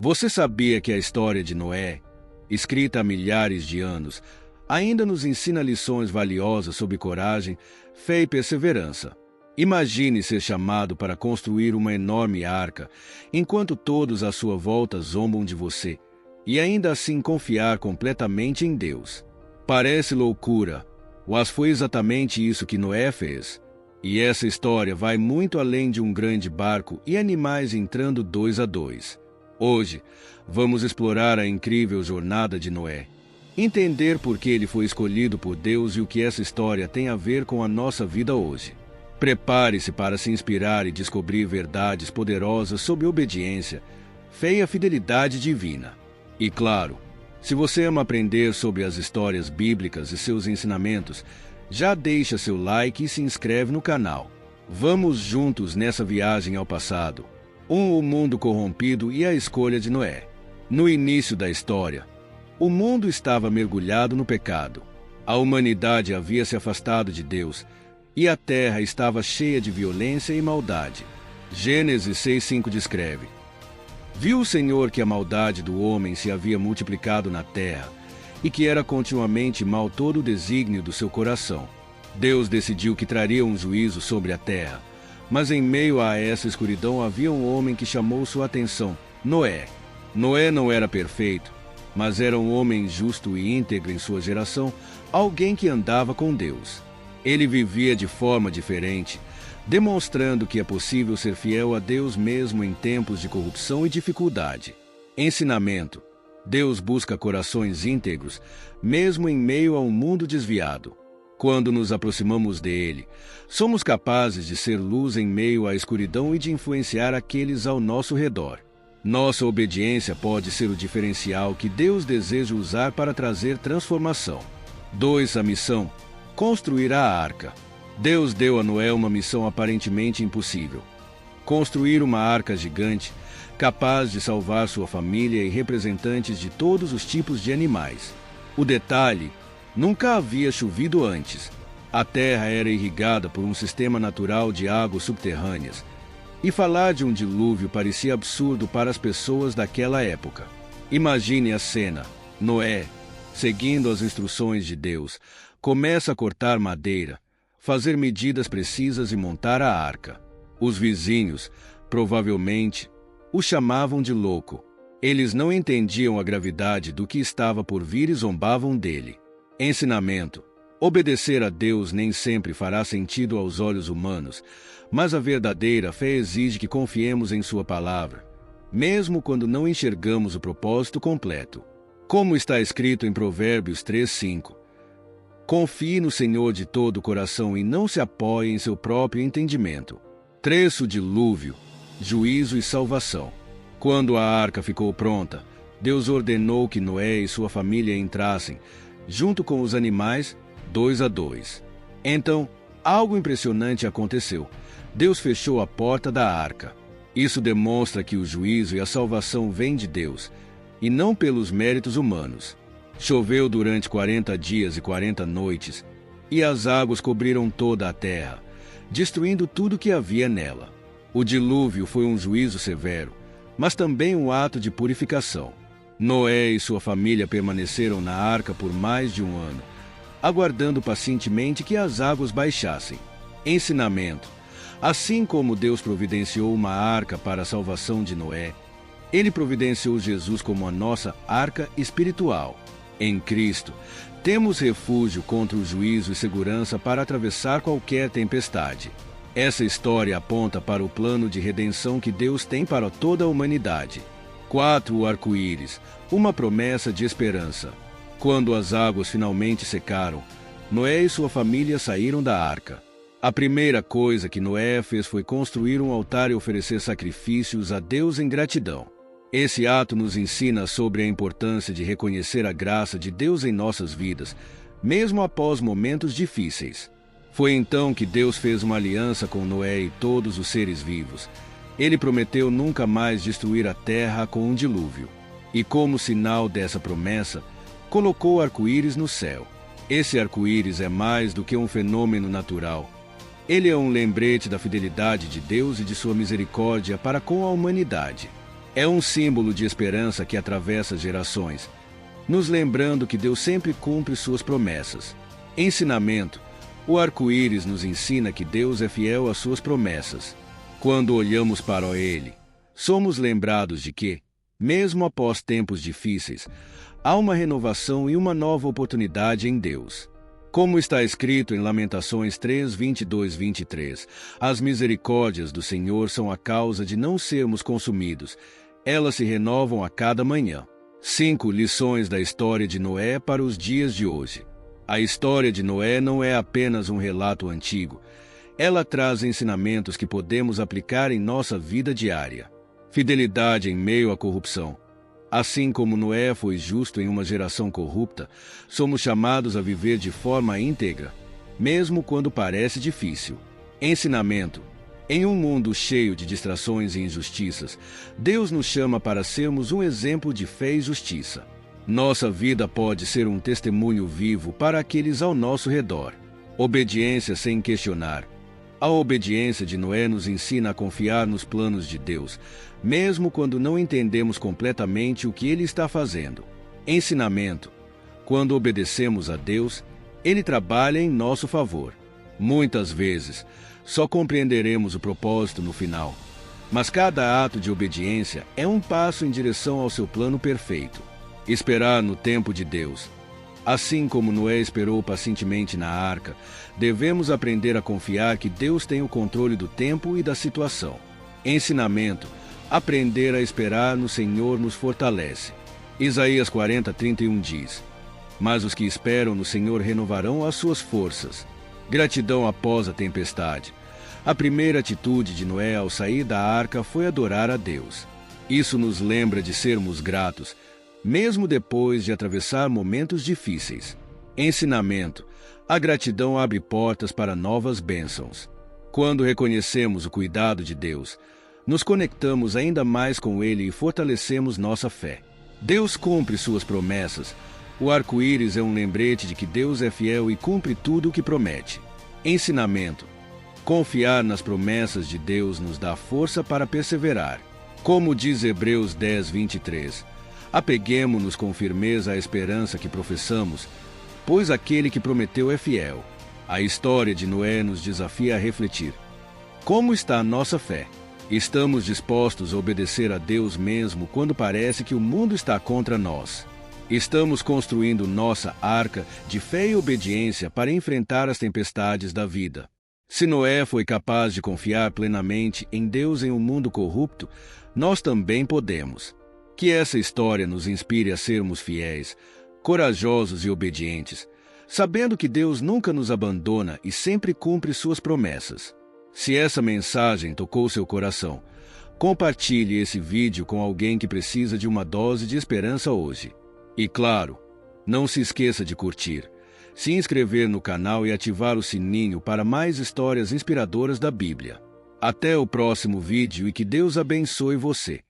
Você sabia que a história de Noé, escrita há milhares de anos, ainda nos ensina lições valiosas sobre coragem, fé e perseverança? Imagine ser chamado para construir uma enorme arca, enquanto todos à sua volta zombam de você, e ainda assim confiar completamente em Deus. Parece loucura, mas foi exatamente isso que Noé fez. E essa história vai muito além de um grande barco e animais entrando 2 a 2. Hoje, vamos explorar a incrível jornada de Noé, entender por que ele foi escolhido por Deus e o que essa história tem a ver com a nossa vida hoje. Prepare-se para se inspirar e descobrir verdades poderosas sobre obediência, fé e a fidelidade divina. E claro, se você ama aprender sobre as histórias bíblicas e seus ensinamentos, já deixa seu like e se inscreve no canal. Vamos juntos nessa viagem ao passado. O mundo corrompido e a escolha de Noé. No início da história, o mundo estava mergulhado no pecado. A humanidade havia se afastado de Deus e a terra estava cheia de violência e maldade. Gênesis 6:5 descreve: Viu o Senhor que a maldade do homem se havia multiplicado na terra e que era continuamente mal todo o desígnio do seu coração. Deus decidiu que traria um juízo sobre a terra, mas em meio a essa escuridão havia um homem que chamou sua atenção: Noé. Noé não era perfeito, mas era um homem justo e íntegro em sua geração, alguém que andava com Deus. Ele vivia de forma diferente, demonstrando que é possível ser fiel a Deus mesmo em tempos de corrupção e dificuldade. Ensinamento: Deus busca corações íntegros, mesmo em meio a um mundo desviado. Quando nos aproximamos dele, somos capazes de ser luz em meio à escuridão e de influenciar aqueles ao nosso redor. Nossa obediência pode ser o diferencial que Deus deseja usar para trazer transformação. 2. A missão: construir a arca. Deus deu a Noé uma missão aparentemente impossível: construir uma arca gigante, capaz de salvar sua família e representantes de todos os tipos de animais. O detalhe: nunca havia chovido antes. A terra era irrigada por um sistema natural de águas subterrâneas. E falar de um dilúvio parecia absurdo para as pessoas daquela época. Imagine a cena: Noé, seguindo as instruções de Deus, começa a cortar madeira, fazer medidas precisas e montar a arca. Os vizinhos, provavelmente, o chamavam de louco. Eles não entendiam a gravidade do que estava por vir e zombavam dele. Ensinamento: obedecer a Deus nem sempre fará sentido aos olhos humanos, mas a verdadeira fé exige que confiemos em sua palavra, mesmo quando não enxergamos o propósito completo. Como está escrito em Provérbios 3:5, confie no Senhor de todo o coração e não se apoie em seu próprio entendimento. 3. O dilúvio, juízo e salvação. Quando a arca ficou pronta, Deus ordenou que Noé e sua família entrassem, junto com os animais, 2 a 2. Então, algo impressionante aconteceu. Deus fechou a porta da arca. Isso demonstra que o juízo e a salvação vêm de Deus, e não pelos méritos humanos. Choveu durante 40 dias e 40 noites, e as águas cobriram toda a terra, destruindo tudo que havia nela. O dilúvio foi um juízo severo, mas também um ato de purificação. Noé e sua família permaneceram na arca por mais de um ano, aguardando pacientemente que as águas baixassem. Ensinamento: assim como Deus providenciou uma arca para a salvação de Noé, Ele providenciou Jesus como a nossa arca espiritual. Em Cristo, temos refúgio contra o juízo e segurança para atravessar qualquer tempestade. Essa história aponta para o plano de redenção que Deus tem para toda a humanidade. 4. O arco-íris, uma promessa de esperança. Quando as águas finalmente secaram, Noé e sua família saíram da arca. A primeira coisa que Noé fez foi construir um altar e oferecer sacrifícios a Deus em gratidão. Esse ato nos ensina sobre a importância de reconhecer a graça de Deus em nossas vidas, mesmo após momentos difíceis. Foi então que Deus fez uma aliança com Noé e todos os seres vivos. Ele prometeu nunca mais destruir a terra com um dilúvio. E como sinal dessa promessa, colocou arco-íris no céu. Esse arco-íris é mais do que um fenômeno natural. Ele é um lembrete da fidelidade de Deus e de sua misericórdia para com a humanidade. É um símbolo de esperança que atravessa gerações, nos lembrando que Deus sempre cumpre suas promessas. Ensinamento: o arco-íris nos ensina que Deus é fiel às suas promessas. Quando olhamos para Ele, somos lembrados de que, mesmo após tempos difíceis, há uma renovação e uma nova oportunidade em Deus. Como está escrito em Lamentações 3, 22, 23, as misericórdias do Senhor são a causa de não sermos consumidos. Elas se renovam a cada manhã. 5 lições da história de Noé para os dias de hoje. A história de Noé não é apenas um relato antigo. Ela traz ensinamentos que podemos aplicar em nossa vida diária. Fidelidade em meio à corrupção. Assim como Noé foi justo em uma geração corrupta, somos chamados a viver de forma íntegra, mesmo quando parece difícil. Ensinamento: em um mundo cheio de distrações e injustiças, Deus nos chama para sermos um exemplo de fé e justiça. Nossa vida pode ser um testemunho vivo para aqueles ao nosso redor. Obediência sem questionar. A obediência de Noé nos ensina a confiar nos planos de Deus, mesmo quando não entendemos completamente o que Ele está fazendo. Ensinamento: quando obedecemos a Deus, Ele trabalha em nosso favor. Muitas vezes, só compreenderemos o propósito no final, mas cada ato de obediência é um passo em direção ao seu plano perfeito. Esperar no tempo de Deus. Assim como Noé esperou pacientemente na arca, devemos aprender a confiar que Deus tem o controle do tempo e da situação. Ensinamento: aprender a esperar no Senhor nos fortalece. Isaías 40, 31 diz: mas os que esperam no Senhor renovarão as suas forças. Gratidão após a tempestade. A primeira atitude de Noé ao sair da arca foi adorar a Deus. Isso nos lembra de sermos gratos, mesmo depois de atravessar momentos difíceis. Ensinamento: a gratidão abre portas para novas bênçãos. Quando reconhecemos o cuidado de Deus, nos conectamos ainda mais com Ele e fortalecemos nossa fé. Deus cumpre suas promessas. O arco-íris é um lembrete de que Deus é fiel e cumpre tudo o que promete. Ensinamento: confiar nas promessas de Deus nos dá força para perseverar. Como diz Hebreus 10, 23, apeguemo-nos com firmeza à esperança que professamos, pois aquele que prometeu é fiel. A história de Noé nos desafia a refletir. Como está a nossa fé? Estamos dispostos a obedecer a Deus mesmo quando parece que o mundo está contra nós? Estamos construindo nossa arca de fé e obediência para enfrentar as tempestades da vida. Se Noé foi capaz de confiar plenamente em Deus em um mundo corrupto, nós também podemos. Que essa história nos inspire a sermos fiéis, corajosos e obedientes, sabendo que Deus nunca nos abandona e sempre cumpre suas promessas. Se essa mensagem tocou seu coração, compartilhe esse vídeo com alguém que precisa de uma dose de esperança hoje. E claro, não se esqueça de curtir, se inscrever no canal e ativar o sininho para mais histórias inspiradoras da Bíblia. Até o próximo vídeo e que Deus abençoe você.